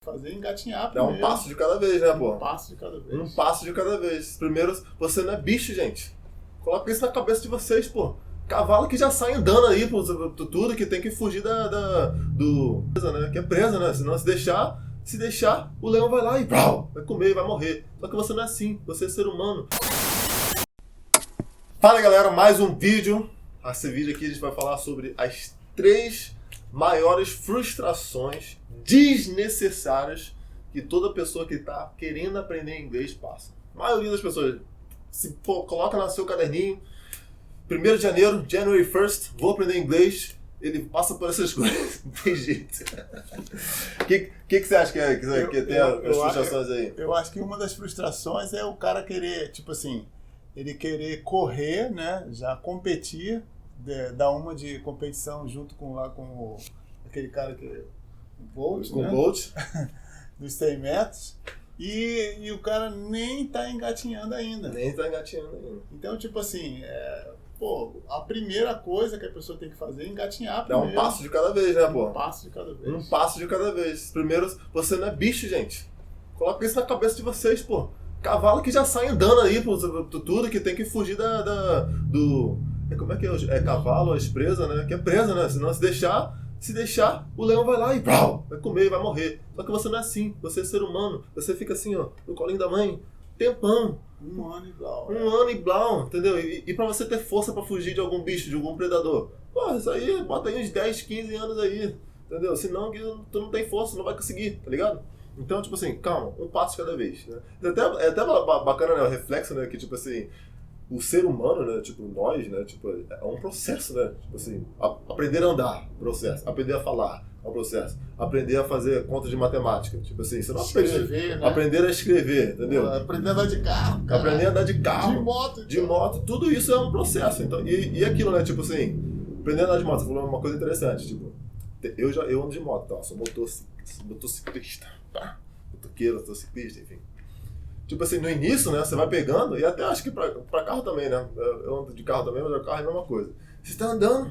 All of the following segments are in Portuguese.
Fazer engatinhar Dá primeiro. um passo de cada vez, né, pô? Um passo de cada vez. Um passo de cada vez. Primeiro, você não é bicho, gente. Coloca isso na cabeça de vocês, pô. Cavalo que já sai andando aí por tudo, que tem que fugir do... né? Que é presa, né? Senão se deixar, o leão vai lá e vai comer e vai morrer. Só que você não é assim. Você é ser humano. Fala, galera. Mais um vídeo. Esse vídeo aqui a gente vai falar sobre as 3 maiores frustrações desnecessárias que toda pessoa que está querendo aprender inglês passa. A maioria das pessoas coloca no seu caderninho, 1º de janeiro, January 1st, vou aprender inglês, ele passa por essas coisas, não tem jeito. O que você acha que tem as frustrações aí? Eu acho que uma das frustrações é o cara querer, tipo assim, ele querer correr, né, já competir, dar uma de competição junto com aquele cara que o Bolt, com né? o Bolt. Dos 100 metros, e o cara nem tá engatinhando ainda. Então, tipo assim, a primeira coisa que a pessoa tem que fazer é engatinhar primeiro. Dá um passo de cada vez, né, pô? Um passo de cada vez. Um passo de cada vez. Primeiro, você não é bicho, gente. Coloca isso na cabeça de vocês, pô. Cavalo que já sai andando aí por tudo, que tem que fugir do... Como é que é? É cavalo, a presa, né? Que é presa, né? Senão se deixar, o leão vai lá e vai comer e vai morrer. Só que você não é assim, você é ser humano. Você fica assim, ó, no colinho da mãe, tempão. Um ano e blau. Um ano e blau, entendeu? E pra você ter força pra fugir de algum bicho, de algum predador, pô, isso aí, bota aí uns 10, 15 anos aí, entendeu? Senão tu não tem força, não vai conseguir, tá ligado? Então, tipo assim, calma, um passo de cada vez, né? É até bacana, né, o reflexo, né, que tipo assim, o ser humano, né, tipo, nós, né, tipo, é um processo, né, tipo assim, aprender a andar, processo, aprender a falar, é um processo, aprender a fazer contas de matemática, tipo assim, você não escrever, né? Aprender a escrever, entendeu? Aprender a andar de carro, cara. Aprender a andar de carro, de moto, tudo isso é um processo, então, e aquilo, né, tipo assim, aprender a andar de moto, você falou uma coisa interessante, tipo, eu ando de moto, tá, sou motociclista, tá, motoqueiro, motociclista, enfim. Tipo assim, no início, né, você vai pegando, e até acho que pra carro também, né, eu ando de carro também, mas o carro é a mesma coisa. Você tá andando,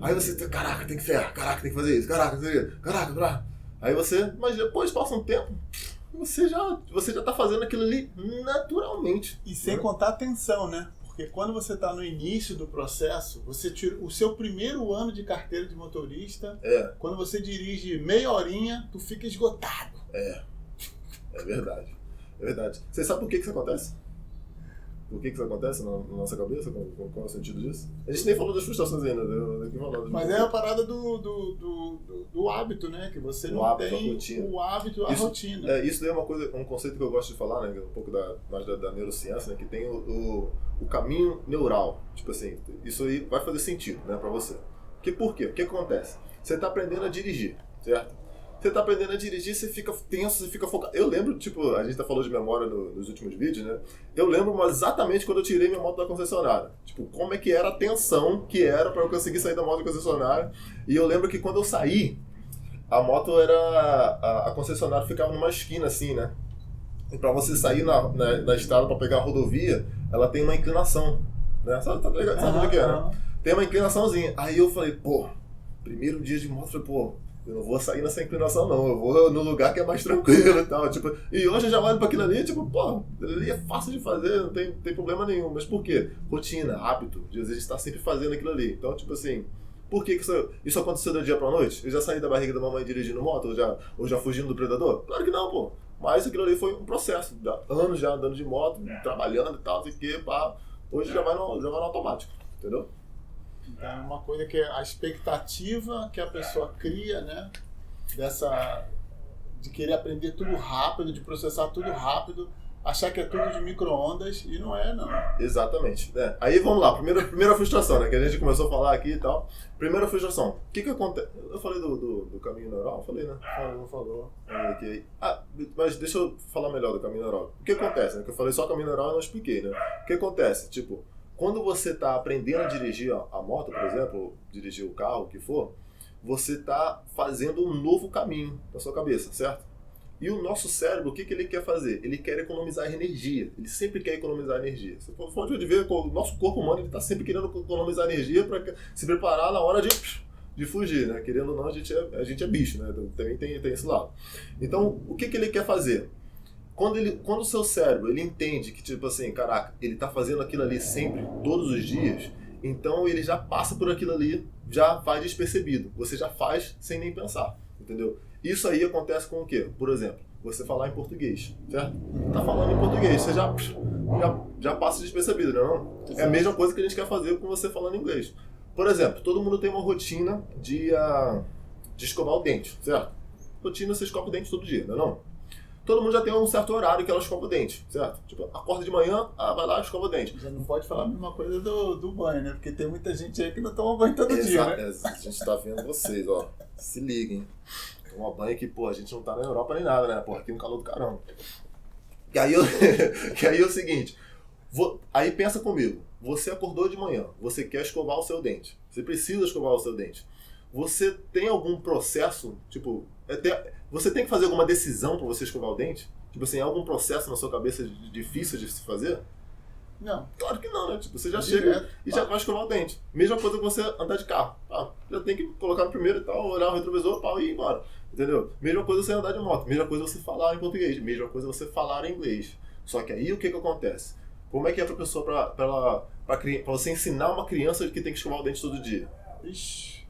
aí você, caraca, tem que ferrar, caraca, tem que fazer isso, caraca. Aí você, mas depois passa um tempo, você já tá fazendo aquilo ali naturalmente. E sem contar a tensão, né? Porque quando você tá no início do processo, você tira o seu primeiro ano de carteira de motorista, quando você dirige meia horinha, tu fica esgotado. É verdade. É verdade. Você sabe por que isso acontece? Por que isso acontece na nossa cabeça? Qual é o sentido disso? A gente nem falou das frustrações ainda. Mas é a parada do hábito, né? Que você não tem o hábito, a rotina. Isso daí é um conceito que eu gosto de falar, né? Um pouco mais da neurociência, né? Que tem o caminho neural. Tipo assim, isso aí vai fazer sentido, né, pra você. Por quê? O que acontece? Você tá aprendendo a dirigir, certo? Você tá aprendendo a dirigir, você fica tenso, você fica focado. Eu lembro, tipo, a gente tá falando de memória nos últimos vídeos, né? Eu lembro exatamente quando eu tirei minha moto da concessionária. Tipo, como é que era a tensão que era pra eu conseguir sair da moto da concessionária. E eu lembro que quando eu saí, a moto a concessionária ficava numa esquina assim, né? E pra você sair na estrada pra pegar a rodovia, ela tem uma inclinação, né? Sabe o que é, né? Tem uma inclinaçãozinha. Aí eu falei, primeiro dia de moto, eu falei, eu não vou sair nessa inclinação não, eu vou no lugar que é mais tranquilo e tal, tipo, e hoje eu já olho pra aquilo ali, tipo, ali é fácil de fazer, não tem problema nenhum, mas por quê? Rotina, hábito, de às vezes estar sempre fazendo aquilo ali, então, tipo assim, por que isso aconteceu do dia pra noite? Eu já saí da barriga da mamãe dirigindo moto, ou já fugindo do predador? Claro que não, mas aquilo ali foi um processo, anos já andando de moto, trabalhando e tal, não sei o que, hoje já vai no automático, entendeu? Então é uma coisa que a expectativa que a pessoa cria, né, de querer aprender tudo rápido, de processar tudo rápido, achar que é tudo de micro-ondas, e não é, não. Exatamente. Aí vamos lá, primeira frustração, né, que a gente começou a falar aqui e tal. Primeira frustração, o que acontece? Eu falei do caminho neural? Falei, né? Falou. Mas deixa eu falar melhor do caminho neural. O que acontece, né, que eu falei só caminho neural e não expliquei, né? O que acontece? Tipo, quando você está aprendendo a dirigir a moto, por exemplo, dirigir o carro, o que for, você está fazendo um novo caminho na sua cabeça, certo? E o nosso cérebro, o que ele quer fazer? Ele quer economizar energia. Ele sempre quer economizar energia. Você pode ver que o nosso corpo humano está sempre querendo economizar energia para se preparar na hora de de fugir, né? Querendo ou não, a gente é bicho, né? Também tem esse lado. Então, o que ele quer fazer? Quando o seu cérebro, ele entende que, tipo assim, caraca, ele tá fazendo aquilo ali sempre, todos os dias, então ele já passa por aquilo ali, já vai despercebido. Você já faz sem nem pensar, entendeu? Isso aí acontece com o quê? Por exemplo, você falar em português, certo? Tá falando em português, você já passa despercebido, não? É a mesma coisa que a gente quer fazer com você falando inglês. Por exemplo, todo mundo tem uma rotina de escovar o dente, certo? Rotina, você escova o dente todo dia, não? Todo mundo já tem um certo horário que ela escova o dente, certo? Tipo, acorda de manhã, vai lá e escova o dente. Já não pode falar a mesma coisa do banho, né? Porque tem muita gente aí que não toma banho todo dia, né? A gente tá vendo vocês, ó. Se liguem. Toma banho que, pô, a gente não tá na Europa nem nada, né? Pô, aqui no calor do caramba. E aí, é o seguinte. Aí pensa comigo. Você acordou de manhã, você quer escovar o seu dente. Você precisa escovar o seu dente. Você tem algum processo, tipo... Você tem que fazer alguma decisão para você escovar o dente? Tipo assim, algum processo na sua cabeça difícil de se fazer? Não. Claro que não, né? Tipo, você já chega e já vai escovar o dente. Mesma coisa que você andar de carro. Já tem que colocar no primeiro e tal, olhar o retrovisor, e ir embora. Entendeu? Mesma coisa você andar de moto. Mesma coisa você falar em português. Mesma coisa você falar em inglês. Só que aí o que acontece? Como é que é pra pessoa, pra você ensinar uma criança que tem que escovar o dente todo dia? Ixi.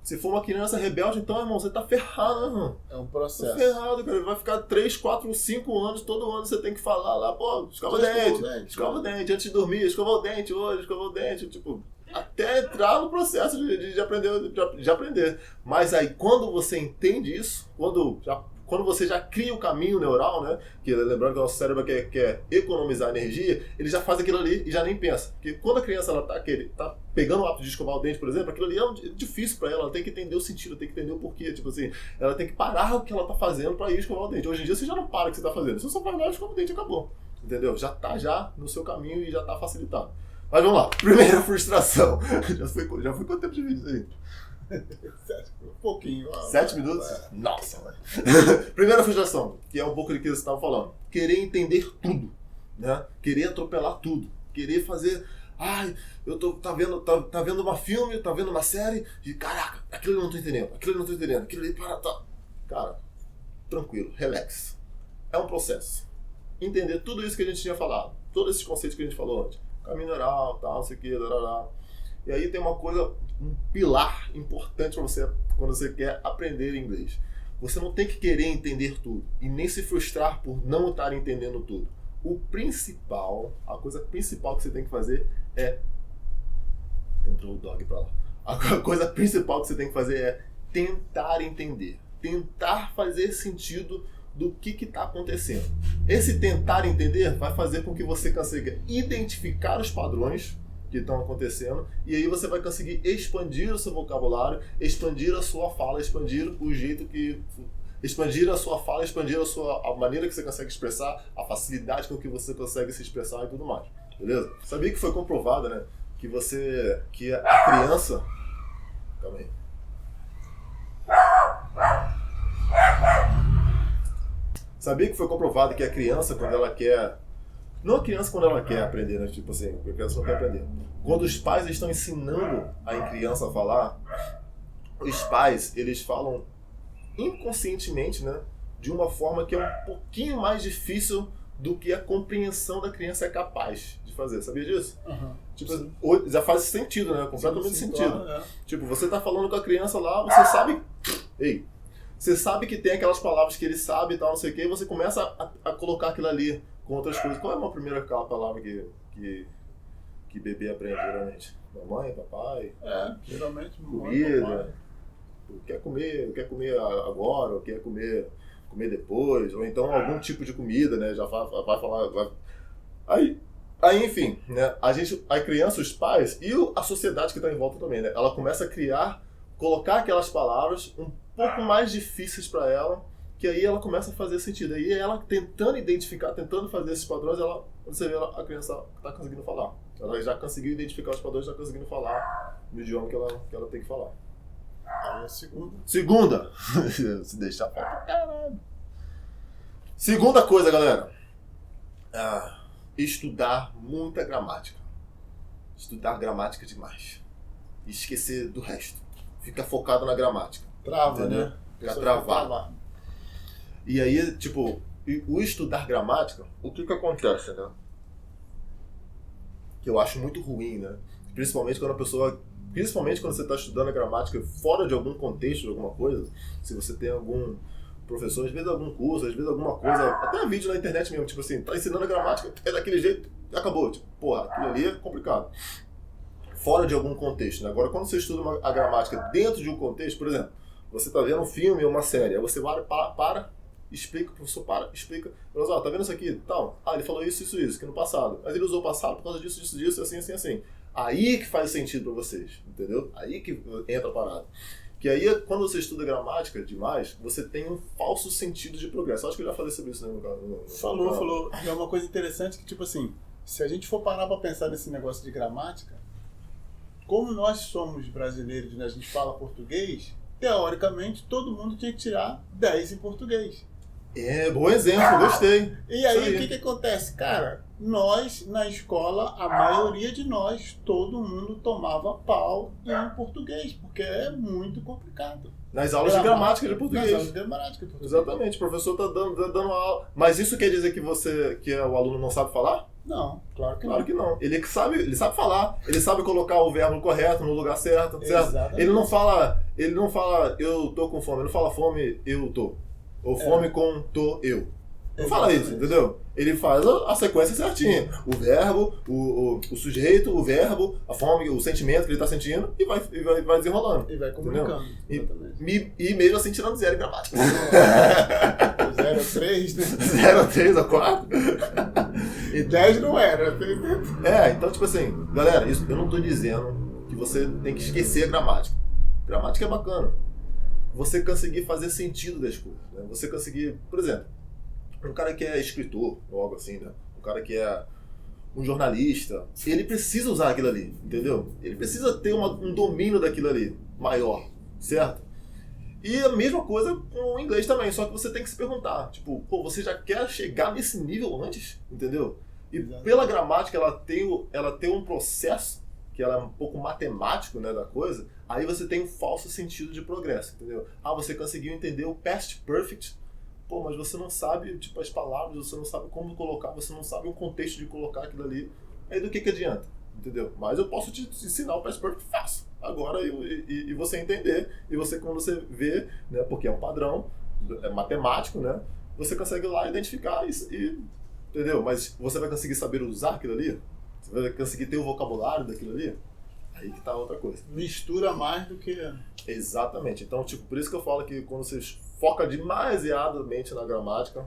Se for uma criança rebelde, então, irmão, você tá ferrado, né, irmão? É um processo. Tá ferrado, cara. Vai ficar 3, 4, 5 anos, todo ano você tem que falar lá, pô, escova o dente. Escova o dente, antes de dormir, escova o dente hoje, escova o dente. Tipo, até entrar no processo de aprender. Mas aí, quando você entende isso, quando você já cria o caminho neural, né? Que lembrando que o nosso cérebro quer economizar energia, ele já faz aquilo ali e já nem pensa. Porque quando a criança ela tá pegando o hábito de escovar o dente, por exemplo, aquilo ali é difícil para ela tem que entender o sentido, tem que entender o porquê. Tipo assim, ela tem que parar o que ela tá fazendo para ir escovar o dente. Hoje em dia você já não para o que você tá fazendo, você só vai lá e escova o dente e acabou. Entendeu? Já tá no seu caminho e já tá facilitado. Mas vamos lá, primeira frustração. Já foi quanto tempo de vídeo aí? Um pouquinho. 7 minutos? Nossa, velho. Primeira frustração, que é um pouco do que você estava falando. Querer entender tudo, né? Querer atropelar tudo. Querer fazer... tá vendo uma filme, tá vendo uma série e caraca, aquilo eu não tô entendendo, aquilo ali tá... Cara, tranquilo, relax. É um processo. Entender tudo isso que a gente tinha falado, todos esses conceitos que a gente falou antes. Caminho oral, tal, não sei o que, E aí tem uma coisa, um pilar importante para você quando você quer aprender inglês. Você não tem que querer entender tudo e nem se frustrar por não estar entendendo tudo. A coisa principal que você tem que fazer é... Entrou o dog pra lá. A coisa principal que você tem que fazer é tentar entender. Tentar fazer sentido do que está acontecendo. Esse tentar entender vai fazer com que você consiga identificar os padrões que estão acontecendo e aí você vai conseguir expandir o seu vocabulário, expandir a sua fala, expandir o jeito que... Expandir a sua fala, expandir a maneira que você consegue expressar, a facilidade com que você consegue se expressar e tudo mais. Beleza? Sabia que foi comprovado, né? Que a criança... Calma aí. Sabia que foi comprovado que a criança, quando ela quer... Não a criança quando ela quer aprender, né? Tipo assim, a criança não quer aprender. Quando os pais estão ensinando a criança a falar, os pais, eles falam inconscientemente, né? De uma forma que é um pouquinho mais difícil do que a compreensão da criança é capaz de fazer. Sabia disso? Uhum. Tipo, já faz sentido, né? Completamente sim, sentido. Claro, é. Tipo, você tá falando com a criança lá, você sabe... Você sabe que tem aquelas palavras que ele sabe e tal, não sei o que, e você começa a colocar aquilo ali com outras coisas. Qual é a primeira palavra que bebê aprende, geralmente? Mamãe, papai? Geralmente comida. Quer comer agora, ou quer comer depois, ou então algum tipo de comida, né? Já vai falar... Aí, enfim, né? A criança, os pais e a sociedade que está em volta também, né? Ela começa a colocar aquelas palavras um pouco mais difíceis para ela, que aí ela começa a fazer sentido. Aí ela tentando identificar, tentando fazer esses padrões, você vê a criança está conseguindo falar. Ela já conseguiu identificar os padrões, já conseguindo falar no idioma que ela tem que falar. Aí a Segunda! Se deixar pra caralho. Segunda coisa, galera. Estudar muita gramática. Estudar gramática demais. E esquecer do resto. fica focado na gramática. Trava, entendeu? né? Fica travado. E aí, tipo, o estudar gramática, o que acontece, né? Que eu acho muito ruim, né? Principalmente quando você está estudando a gramática fora de algum contexto, de alguma coisa, se você tem algum professor, às vezes algum curso, às vezes alguma coisa, até vídeo na internet mesmo, tipo assim, tá ensinando a gramática, é daquele jeito, acabou. Tipo, porra, aquilo ali é complicado. Fora de algum contexto, né? Agora, quando você estuda a gramática dentro de um contexto, por exemplo, você tá vendo um filme ou uma série, aí você para, explica, o professor explica, mas ó, tá vendo isso aqui? Tal. Ah, ele falou isso, que no passado. Mas ele usou o passado por causa disso, assim. Aí que faz sentido pra vocês, entendeu? Aí que entra a parada. Que aí, quando você estuda gramática demais, você tem um falso sentido de progresso. Acho que eu já falei sobre isso, né? Falou. É uma coisa interessante que, tipo assim, se a gente for parar pra pensar nesse negócio de gramática, como nós somos brasileiros, né, a gente fala português, teoricamente, todo mundo tinha que tirar 10 em português. É, bom exemplo, gostei. E aí, o que acontece? Cara, nós, na escola, a maioria de nós, todo mundo tomava pau em português, porque é muito complicado. Nas aulas de gramática de português. Nas aulas de gramática de português. Exatamente, o professor tá dando aula. Mas isso quer dizer que o aluno não sabe falar? Não, claro que não. Ele sabe falar, ele sabe colocar o verbo correto no lugar certo, certo? Ele não fala, eu tô com fome, ele não fala fome, eu tô. Ou fome com tô eu. Não fala isso, entendeu? Ele faz a sequência certinha. O verbo, o sujeito, o verbo, a fome, o sentimento que ele está sentindo e vai desenrolando. E vai comunicando. E mesmo assim tirando 0 em gramática. 0 a 3, né? 0 a 3 a 4. E 10 não era. Então tipo assim, galera, isso, eu não estou dizendo que você tem que esquecer a gramática. Gramática é bacana. Você conseguir fazer sentido das coisas. Né? Você conseguir, por exemplo, um cara que é escritor, ou algo assim, né? Um cara que é um jornalista, ele precisa usar aquilo ali, entendeu? Ele precisa ter um domínio daquilo ali, maior, certo? E a mesma coisa com o inglês também, só que você tem que se perguntar, tipo, pô, você já quer chegar nesse nível antes, entendeu? E pela gramática ela tem um processo, que ela é um pouco matemático, né, da coisa, aí você tem um falso sentido de progresso, entendeu? Ah, você conseguiu entender o past perfect, pô, mas você não sabe, tipo, as palavras, você não sabe como colocar, você não sabe o contexto de colocar aquilo ali. Aí do que adianta, entendeu? Mas eu posso te ensinar o past perfect fácil, agora, e você entender, e você, quando você vê, né, porque é um padrão, é matemático, né, você consegue lá identificar e entendeu? Mas você vai conseguir saber usar aquilo ali? Você vai conseguir ter o vocabulário daquilo ali? Aí que tá outra coisa. Mistura mais do que... Exatamente. Então, tipo, por isso que eu falo que quando você foca demasiadamente na gramática,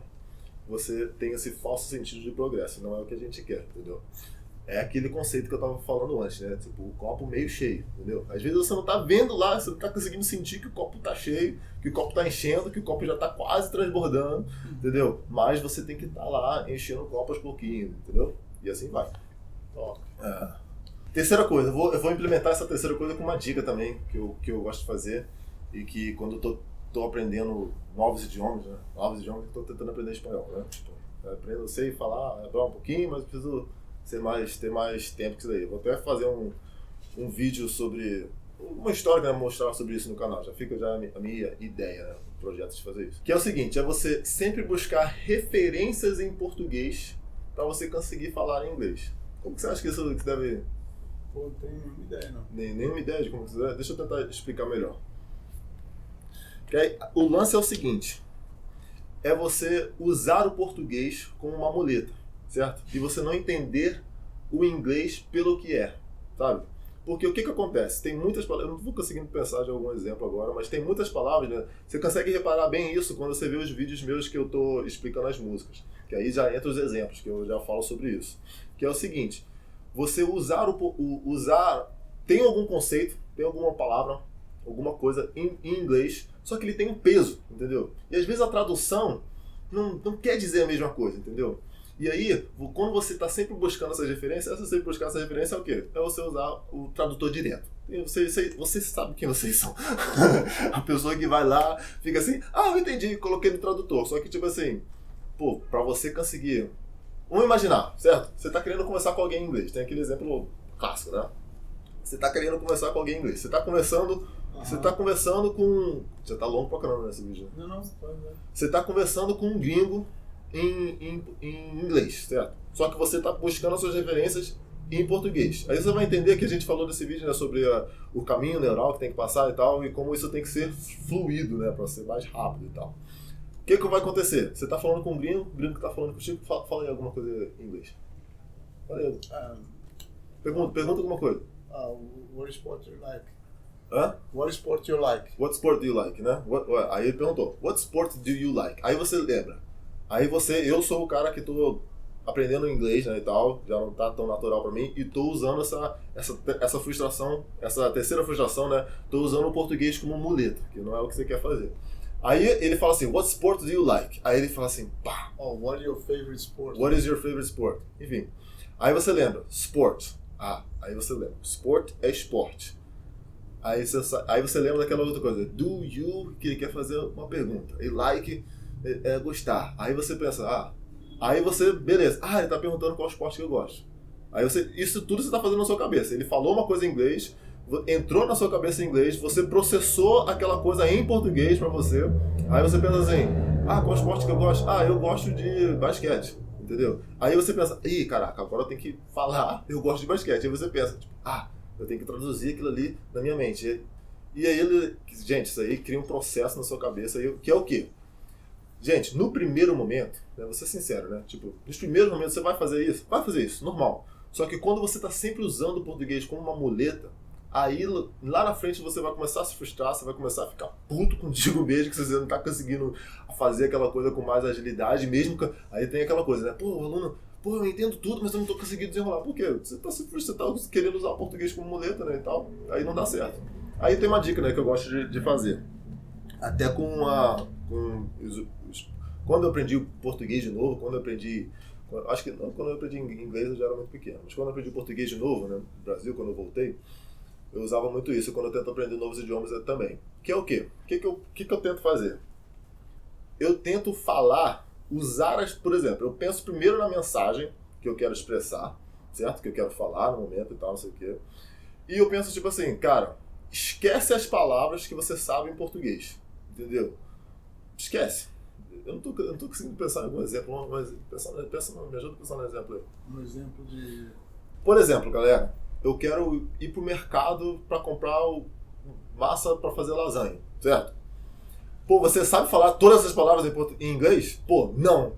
você tem esse falso sentido de progresso. Não é o que a gente quer, entendeu? É aquele conceito que eu tava falando antes, né? Tipo, o copo meio cheio, entendeu? Às vezes você não tá vendo lá, você não tá conseguindo sentir que o copo tá cheio, que o copo tá enchendo, que o copo já tá quase transbordando, entendeu? Mas você tem que estar lá enchendo o copo aos pouquinhos, entendeu? E assim vai. Terceira coisa, eu vou implementar essa terceira coisa com uma dica também, que eu gosto de fazer, e que quando eu tô aprendendo novos idiomas, né? Novos idiomas, eu tô tentando aprender espanhol, né? Eu sei falar um pouquinho, mas preciso ter mais tempo que isso daí. Vou até fazer um vídeo sobre uma história que eu vou mostrar sobre isso no canal. Já fica a minha ideia, né? O projeto de fazer isso. Que é o seguinte, é você sempre buscar referências em português para você conseguir falar em inglês. Como que você acha que isso deve... Pô, não tenho nenhuma ideia, não. Nenhuma ideia de como que você... Deixa eu tentar explicar melhor. Que aí, o lance é o seguinte, é você usar o português como uma muleta, certo? E você não entender o inglês pelo que é, sabe? Porque o que acontece? Tem muitas palavras, eu não vou conseguindo pensar de algum exemplo agora, mas tem muitas palavras, né? Você consegue reparar bem isso quando você vê os vídeos meus que eu tô explicando as músicas. Que aí já entra os exemplos, que eu já falo sobre isso. Que é o seguinte, você usar tem algum conceito, tem alguma palavra, alguma coisa em inglês, só que ele tem um peso, entendeu? E às vezes a tradução não quer dizer a mesma coisa, entendeu? E aí, quando você está sempre buscando essas referências, é o quê? É você usar o tradutor direto. Vocês sabem quem vocês são. A pessoa que vai lá, fica assim, eu entendi, coloquei no tradutor. Só que tipo assim, pô, pra você conseguir... Vamos imaginar, certo? Você está querendo conversar com alguém em inglês. Tem aquele exemplo clássico, né? Você está querendo conversar com alguém em inglês. Você está conversando Você tá conversando com... Você tá longo pra caramba nesse vídeo. Não, pode ver. Você tá conversando com um gringo em inglês, certo? Só que você tá buscando as suas referências em português. Aí você vai entender que a gente falou desse vídeo, né, sobre o caminho neural que tem que passar e tal, e como isso tem que ser fluido, né, para ser mais rápido e tal. O que vai acontecer? Você tá falando com um gringo, o gringo tá falando contigo, fala aí alguma coisa em inglês. Fala aí. Pergunta alguma coisa. What sport you like? Hã? What sport you like? What sport do you like, né? Aí ele perguntou, what sport do you like? Aí você lembra. Eu sou o cara que tô aprendendo inglês, né, e tal, já não tá tão natural pra mim, e tô usando essa frustração, essa terceira frustração, né, tô usando o português como muleta, que não é o que você quer fazer. Aí ele fala assim, what sport do you like? Aí ele fala assim, pá. What is your favorite sport? What is your favorite sport? Enfim. Aí você lembra, sport. Aí você lembra, sport é esporte. Aí você lembra daquela outra coisa, do you, que ele quer fazer uma pergunta. E like é gostar. Aí você pensa, beleza. Ele tá perguntando qual esporte que eu gosto. Aí isso tudo você tá fazendo na sua cabeça. Ele falou uma coisa em inglês, entrou na sua cabeça em inglês, você processou aquela coisa em português pra você. Aí você pensa assim, qual esporte que eu gosto? Eu gosto de basquete, entendeu? Aí você pensa, caraca, agora eu tenho que falar, eu gosto de basquete. Aí você pensa, tipo, eu tenho que traduzir aquilo ali na minha mente. E aí gente, isso aí cria um processo na sua cabeça, que é o quê? Gente, no primeiro momento, né, vou ser sincero, né? Tipo, nos primeiros momentos você vai fazer isso, normal. Só que quando você está sempre usando o português como uma muleta, aí lá na frente você vai começar a se frustrar, você vai começar a ficar puto contigo mesmo, que você não está conseguindo fazer aquela coisa com mais agilidade, mesmo que... Aí tem aquela coisa, né? O aluno, eu entendo tudo, mas eu não estou conseguindo desenrolar. Por quê? Você está querendo usar o português como muleta, né, e tal, aí não dá certo. Aí tem uma dica, né, que eu gosto de fazer. Até quando eu aprendi o português de novo, quando eu aprendi inglês eu já era muito pequeno, mas quando eu aprendi português de novo, né, no Brasil, quando eu voltei, eu usava muito isso quando eu tento aprender novos idiomas também. Que é o quê? O que eu tento fazer? Eu tento falar, por exemplo, eu penso primeiro na mensagem que eu quero expressar, certo? Que eu quero falar no momento e tal, não sei o quê. E eu penso tipo assim, cara, esquece as palavras que você sabe em português, entendeu? Esquece. Eu não tô conseguindo pensar em algum exemplo, mas me ajuda a pensar no exemplo aí. Um exemplo de... Por exemplo, galera, eu quero ir pro mercado para comprar massa para fazer lasanha, certo? Você sabe falar todas as palavras em inglês? Não. O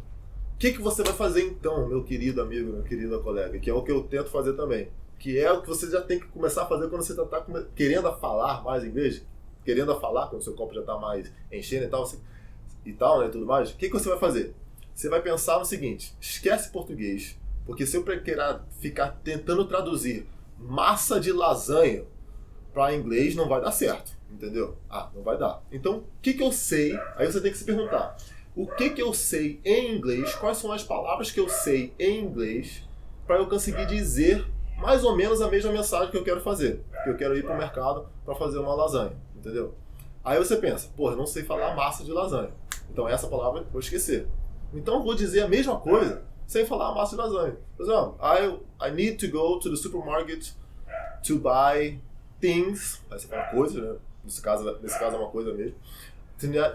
que você vai fazer então, meu querido amigo, meu querido colega? Que é o que eu tento fazer também. Que é o que você já tem que começar a fazer quando você tá querendo falar mais inglês, querendo falar, quando o seu copo já tá mais enchendo e tal, né, tudo mais. O que você vai fazer? Você vai pensar no seguinte, esquece português, porque se eu querer ficar tentando traduzir massa de lasanha para inglês, não vai dar certo, entendeu? Não vai dar. Então, o que eu sei? Aí você tem que se perguntar, o que eu sei em inglês, quais são as palavras que eu sei em inglês, para eu conseguir dizer mais ou menos a mesma mensagem que eu quero fazer. Que eu quero ir para o mercado para fazer uma lasanha, entendeu? Aí você pensa, eu não sei falar massa de lasanha. Então essa palavra eu vou esquecer. Então eu vou dizer a mesma coisa sem falar massa de lasanha. Por exemplo, I need to go to the supermarket to buy things. Aí você fala coisas, né? Nesse caso é uma coisa mesmo.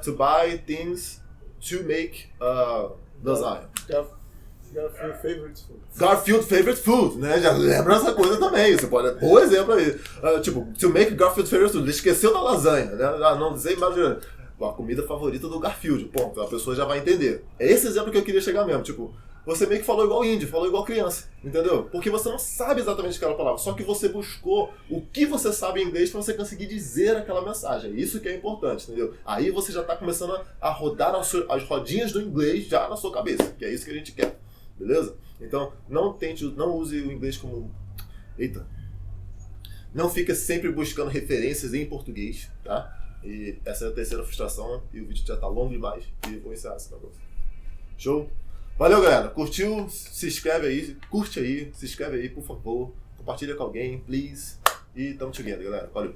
To buy things to make lasanha. Garfield favorite food. Garfield favorite food, né? Já lembra essa coisa também. Você pode... Bom exemplo aí. To make Garfield favorite food. Ele esqueceu da lasanha, né? Não sei, imagina. A comida favorita do Garfield. Ponto. A pessoa já vai entender. É esse exemplo que eu queria chegar mesmo. Tipo, você meio que falou igual índio, falou igual criança. Entendeu? Porque você não sabe exatamente aquela palavra. Só que você buscou o que você sabe em inglês para você conseguir dizer aquela mensagem. Isso que é importante, entendeu? Aí você já está começando a rodar as rodinhas do inglês já na sua cabeça. Que é isso que a gente quer. Beleza? Então, não use o inglês como... Eita. Não fica sempre buscando referências em português, tá? E essa é a terceira frustração, e o vídeo já tá longo demais, e vou encerrar esse negócio. Show? Valeu, galera. Curtiu? Se inscreve aí, curte aí, se inscreve aí, por favor. Compartilha com alguém, please. E tamo together, galera. Valeu.